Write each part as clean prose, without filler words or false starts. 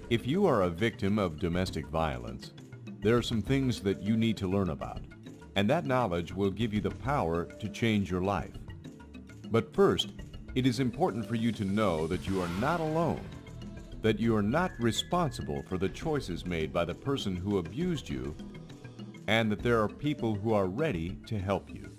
If you are a victim of domestic violence, there are some things that you need to learn about, and that knowledge will give you the power to change your life. But first, it is important for you to know that you are not alone, that you are not responsible for the choices made by the person who abused you, and that there are people who are ready to help you.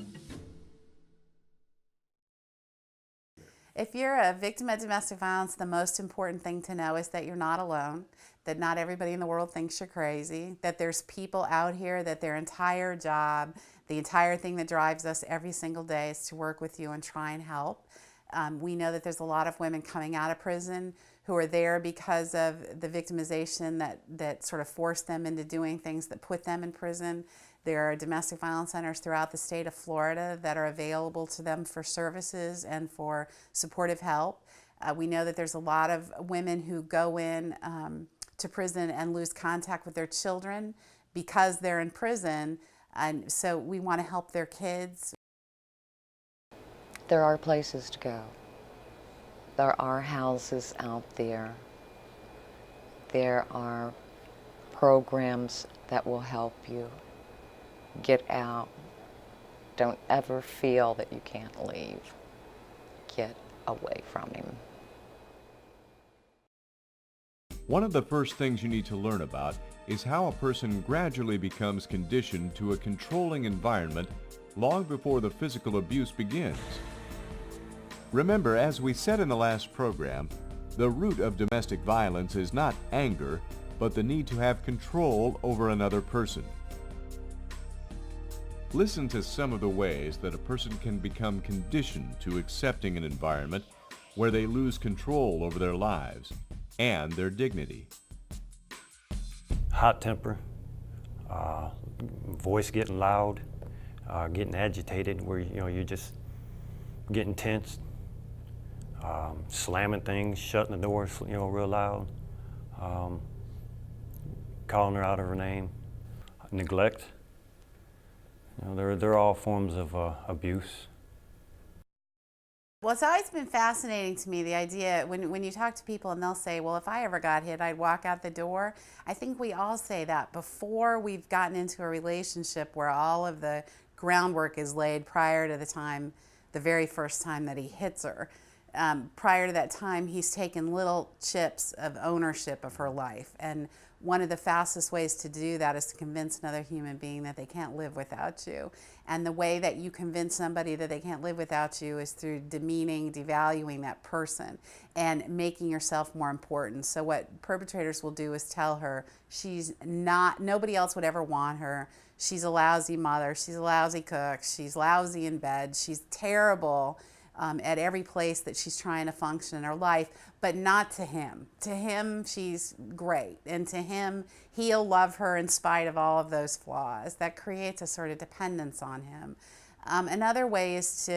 If you're a victim of domestic violence, the most important thing to know is that you're not alone, that not everybody in the world thinks you're crazy, that there's people out here that their entire job, the entire thing that drives us every single day is to work with you and try and help. We know that there's a lot of women coming out of prison who are there because of the victimization that sort of forced them into doing things that put them in prison. There are domestic violence centers throughout the state of Florida that are available to them for services and for supportive help. We know that there's a lot of women who go in to prison and lose contact with their children because they're in prison, and so we want to help their kids. There are places to go. There are houses out there. There are programs that will help you. Get out. Don't ever feel that you can't leave. Get away from him. One of the first things you need to learn about is how a person gradually becomes conditioned to a controlling environment long before the physical abuse begins. Remember, as we said in the last program, the root of domestic violence is not anger, but the need to have control over another person. Listen to some of the ways that a person can become conditioned to accepting an environment where they lose control over their lives and their dignity. Hot temper, voice getting loud, getting agitated where you're just getting tense, slamming things, shutting the doors real loud, calling her out of her name, neglect. They're all forms of abuse. Well, it's always been fascinating to me, the idea, when you talk to people and they'll say, well, if I ever got hit, I'd walk out the door. I think we all say that before we've gotten into a relationship where all of the groundwork is laid prior to the very first time that he hits her. Prior to that time, he's taken little chips of ownership of her life. And one of the fastest ways to do that is to convince another human being that they can't live without you. And the way that you convince somebody that they can't live without you is through demeaning, devaluing that person and making yourself more important. So what perpetrators will do is tell her nobody else would ever want her. She's a lousy mother, she's a lousy cook, she's lousy in bed, she's terrible at every place that she's trying to function in her life, but not to him. To him, she's great. And to him, he'll love her in spite of all of those flaws. That creates a sort of dependence on him. Another way is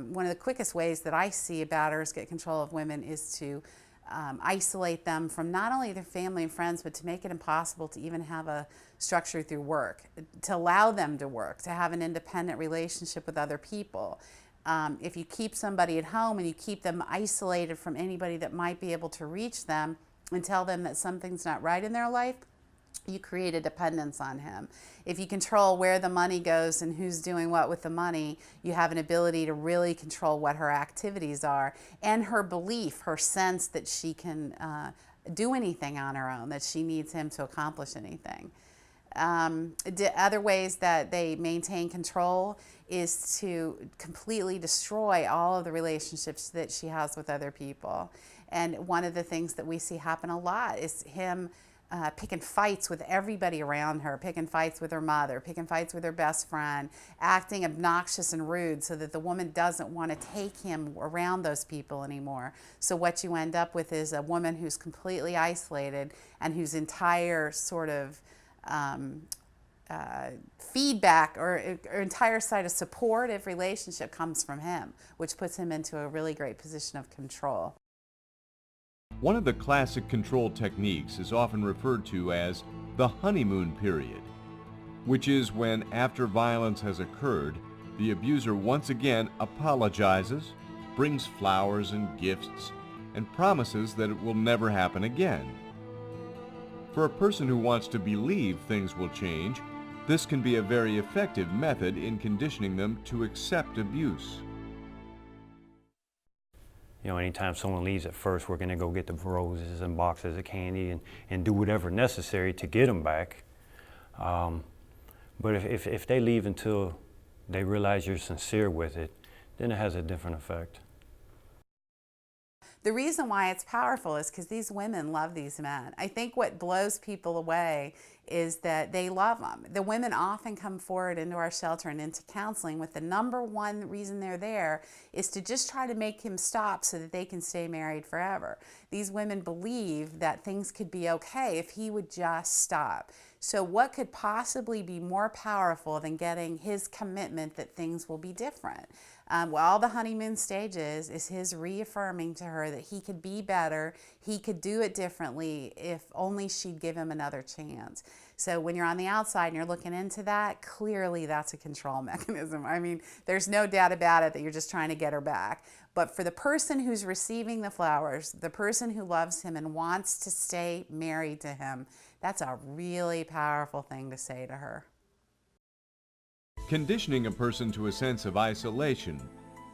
one of the quickest ways that I see batters get control of women is to isolate them from not only their family and friends, but to make it impossible to even have a structure through work, to allow them to work, to have an independent relationship with other people. If you keep somebody at home and you keep them isolated from anybody that might be able to reach them and tell them that something's not right in their life, you create a dependence on him. If you control where the money goes and who's doing what with the money, you have an ability to really control what her activities are and her belief, her sense that she can do anything on her own, that she needs him to accomplish anything. Other ways that they maintain control is to completely destroy all of the relationships that she has with other people. And one of the things that we see happen a lot is him picking fights with everybody around her, picking fights with her mother, picking fights with her best friend, acting obnoxious and rude so that the woman doesn't want to take him around those people anymore. So what you end up with is a woman who's completely isolated and whose entire sort of feedback or entire side of supportive relationship comes from him, which puts him into a really great position of control. One of the classic control techniques is often referred to as the honeymoon period, which is when, after violence has occurred, the abuser once again apologizes, brings flowers and gifts, and promises that it will never happen again. For a person who wants to believe things will change, this can be a very effective method in conditioning them to accept abuse. You know, anytime someone leaves at first, we're going to go get the roses and boxes of candy and do whatever necessary to get them back. But if they leave until they realize you're sincere with it, then it has a different effect. The reason why it's powerful is because these women love these men. I think what blows people away is that they love them. The women often come forward into our shelter and into counseling with the number one reason they're there is to just try to make him stop so that they can stay married forever. These women believe that things could be okay if he would just stop. So what could possibly be more powerful than getting his commitment that things will be different? All the honeymoon stages is his reaffirming to her that he could be better, he could do it differently if only she'd give him another chance. So when you're on the outside and you're looking into that, clearly that's a control mechanism. I mean, there's no doubt about it that you're just trying to get her back. But for the person who's receiving the flowers, the person who loves him and wants to stay married to him, that's a really powerful thing to say to her. Conditioning a person to a sense of isolation,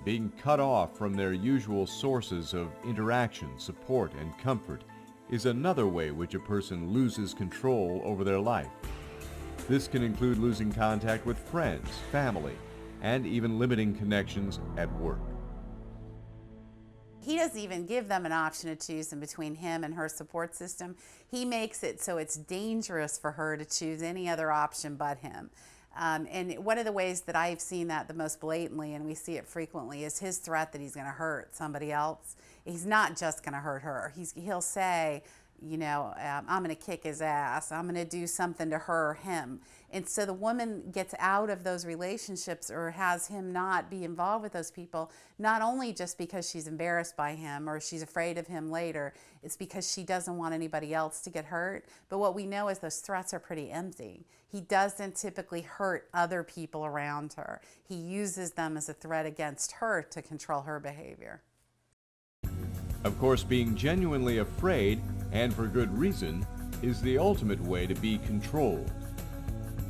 being cut off from their usual sources of interaction, support, and comfort, is another way which a person loses control over their life. This can include losing contact with friends, family, and even limiting connections at work. He doesn't even give them an option to choose in between him and her support system. He makes it so it's dangerous for her to choose any other option but him. And one of the ways that I've seen that the most blatantly, and we see it frequently, is his threat that he's going to hurt somebody else. He's not just going to hurt her. He'll say, you know, I'm going to kick his ass. I'm going to do something to her or him. And so the woman gets out of those relationships or has him not be involved with those people, not only just because she's embarrassed by him or she's afraid of him later, it's because she doesn't want anybody else to get hurt. But what we know is those threats are pretty empty. He doesn't typically hurt other people around her. He uses them as a threat against her to control her behavior. Of course, being genuinely afraid, and for good reason, is the ultimate way to be controlled.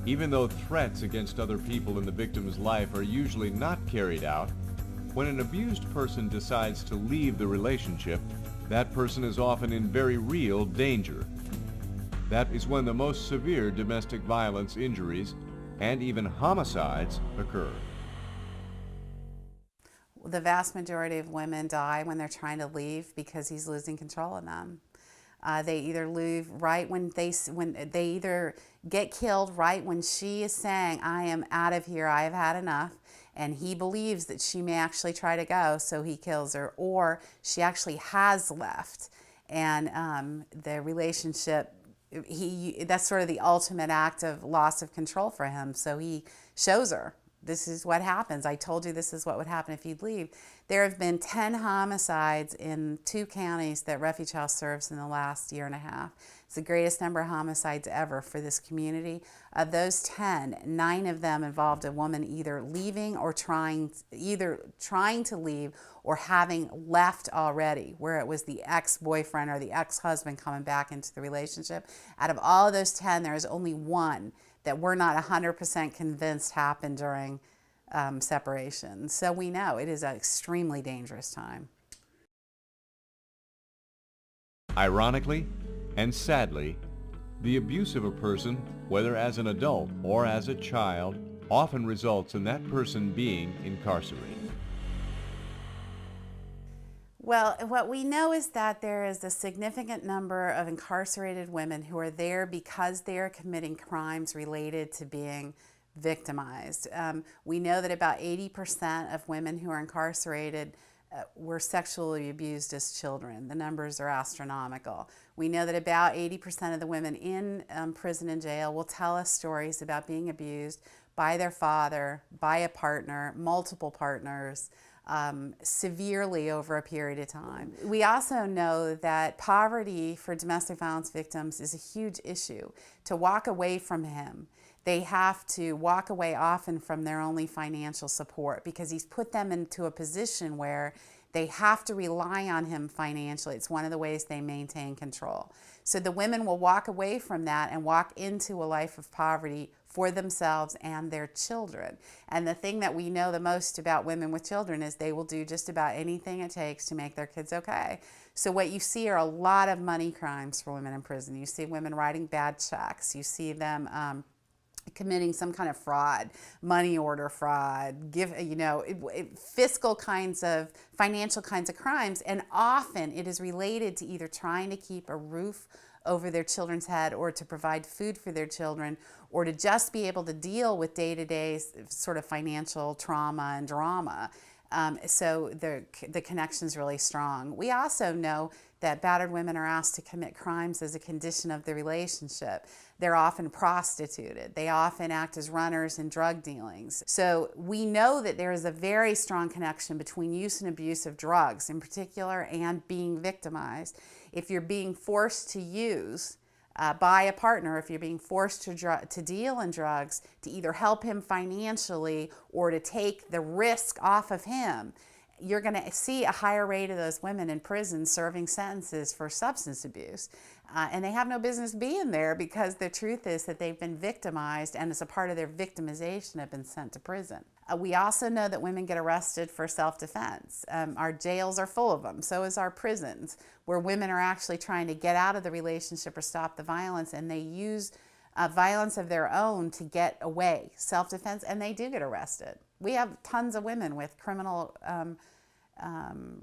Even though threats against other people in the victim's life are usually not carried out, when an abused person decides to leave the relationship, that person is often in very real danger. That is when the most severe domestic violence injuries and even homicides occur. The vast majority of women die when they're trying to leave because he's losing control of them. They either leave right when they either get killed right when she is saying, I am out of here, I have had enough, and he believes that she may actually try to go, so he kills her, or she actually has left, and the relationship, that's sort of the ultimate act of loss of control for him, so he shows her. This is what happens. I told you this is what would happen if you'd leave. There have been 10 homicides in 2 counties that Refuge House serves in the last year and a half. It's the greatest number of homicides ever for this community. Of those 10, 9 of them involved a woman either leaving or trying to leave or having left already, where it was the ex-boyfriend or the ex-husband coming back into the relationship. Out of all of those 10, there is only 1 that we're not 100% convinced happened during separation. So we know it is an extremely dangerous time. Ironically and sadly, the abuse of a person, whether as an adult or as a child, often results in that person being incarcerated. Well, what we know is that there is a significant number of incarcerated women who are there because they are committing crimes related to being victimized. We know that about 80% of women who are incarcerated were sexually abused as children. The numbers are astronomical. We know that about 80% of the women in prison and jail will tell us stories about being abused by their father, by a partner, multiple partners, severely over a period of time. We also know that poverty for domestic violence victims is a huge issue. To walk away from him, they have to walk away often from their only financial support because he's put them into a position where they have to rely on him financially. It's one of the ways they maintain control. So the women will walk away from that and walk into a life of poverty for themselves and their children. And the thing that we know the most about women with children is they will do just about anything it takes to make their kids okay. So what you see are a lot of money crimes for women in prison. You see women writing bad checks. You see them committing some kind of fraud, money order fraud, fiscal kinds of, financial kinds of crimes, and often it is related to either trying to keep a roof over their children's head or to provide food for their children or to just be able to deal with day-to-day sort of financial trauma and drama. So the connection's really strong. We also know that battered women are asked to commit crimes as a condition of the relationship. They're often prostituted. They often act as runners in drug dealings. So we know that there is a very strong connection between use and abuse of drugs in particular and being victimized. If you're being forced to use by a partner, if you're being forced to deal in drugs, to either help him financially or to take the risk off of him, you're going to see a higher rate of those women in prison serving sentences for substance abuse. And they have no business being there because the truth is that they've been victimized and as a part of their victimization have been sent to prison. We also know that women get arrested for self-defense. Our jails are full of them, so is our prisons, where women are actually trying to get out of the relationship or stop the violence, and they use violence of their own to get away, self-defense, and they do get arrested. We have tons of women with criminal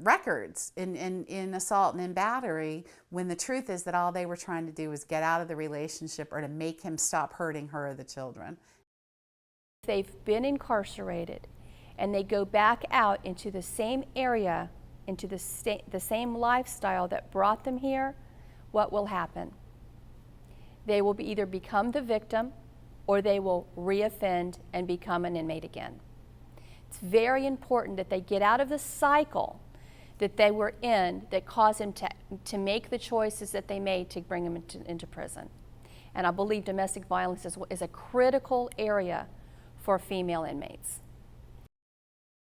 records in assault and in battery when the truth is that all they were trying to do was get out of the relationship or to make him stop hurting her or the children. They've been incarcerated and they go back out into the same area, into the same lifestyle that brought them here, what will happen? They will either become the victim or they will reoffend and become an inmate again. It's very important that they get out of the cycle that they were in that caused them to make the choices that they made to bring them into prison. And I believe domestic violence is a critical area for female inmates.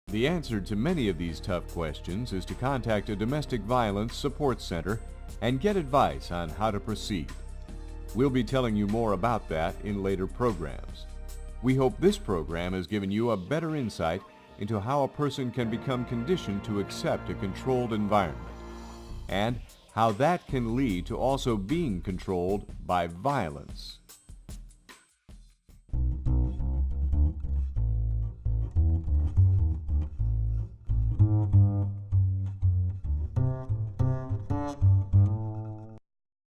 The answer to many of these tough questions is to contact a domestic violence support center and get advice on how to proceed. We'll be telling you more about that in later programs. We hope this program has given you a better insight into how a person can become conditioned to accept a controlled environment, and how that can lead to also being controlled by violence.